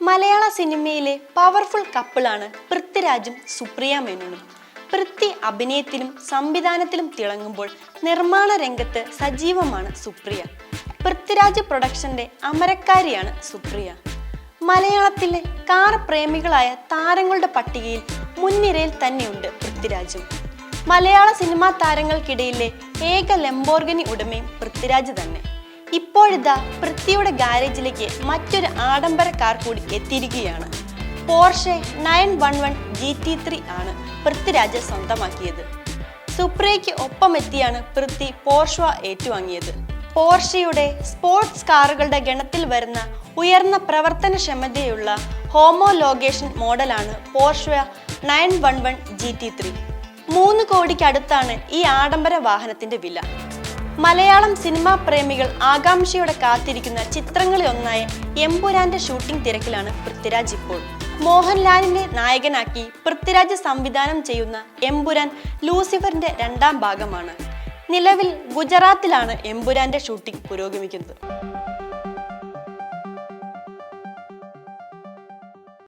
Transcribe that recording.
മലയാള സിനിമയിലെ പവർഫുൾ കപ്പിളാണ് പൃഥ്വിരാജും സുപ്രിയ മേനോനും. പൃഥ്വി അഭിനയത്തിലും സംവിധാനത്തിലും തിളങ്ങുമ്പോൾ നിർമ്മാണ രംഗത്ത് സജീവമാണ് സുപ്രിയ. പൃഥ്വിരാജ് പ്രൊഡക്ഷന്റെ അമരക്കാരിയാണ് സുപ്രിയ. മലയാളത്തിലെ കാർ പ്രേമികളായ താരങ്ങളുടെ പട്ടികയിൽ മുൻനിരയിൽ തന്നെയുണ്ട് പൃഥ്വിരാജും. മലയാള സിനിമാ താരങ്ങൾക്കിടയിലെ ഏക ലംബോർഗിനി ഉടമയും പൃഥ്വിരാജ് തന്നെ. ഇപ്പോഴിതാ പൃഥ്വിയുടെ ഗാരേജിലേക്ക് മറ്റൊരു ആഡംബര കാർ കൂടി എത്തിയിരിക്കുകയാണ്. പോർഷെ 911 GT3 ആണ് പൃഥ്വിരാജ് സ്വന്തമാക്കിയത്. സുപ്രിയയ്ക്ക് ഒപ്പമെത്തിയാണ് പൃഥ്വി പോർഷ ഏറ്റുവാങ്ങിയത്. പോർഷയുടെ സ്പോർട്സ് കാറുകളുടെ ഗണത്തിൽ വരുന്ന ഉയർന്ന പ്രവർത്തനക്ഷമതയുള്ള ഹോമോലോഗേഷൻ മോഡലാണ് പോർഷ 911 GT3. 3 കോടിക്കടുത്താണ് ഈ ആഡംബര വാഹനത്തിന്റെ വില. മലയാളം സിനിമാ പ്രേമികൾ ആകാംക്ഷയോടെ കാത്തിരിക്കുന്ന ചിത്രങ്ങളിലൊന്നായ എമ്പുരാന്റെ ഷൂട്ടിംഗ് തിരക്കിലാണ് പൃഥ്വിരാജ് ഇപ്പോൾ. മോഹൻലാലിനെ നായകനാക്കി പൃഥ്വിരാജ് സംവിധാനം ചെയ്യുന്ന എമ്പുരാൻ ലൂസിഫറിന്റെ 2ാം ഭാഗമാണ്. നിലവിൽ ഗുജറാത്തിലാണ് എമ്പുരാന്റെ ഷൂട്ടിംഗ് പുരോഗമിക്കുന്നത്.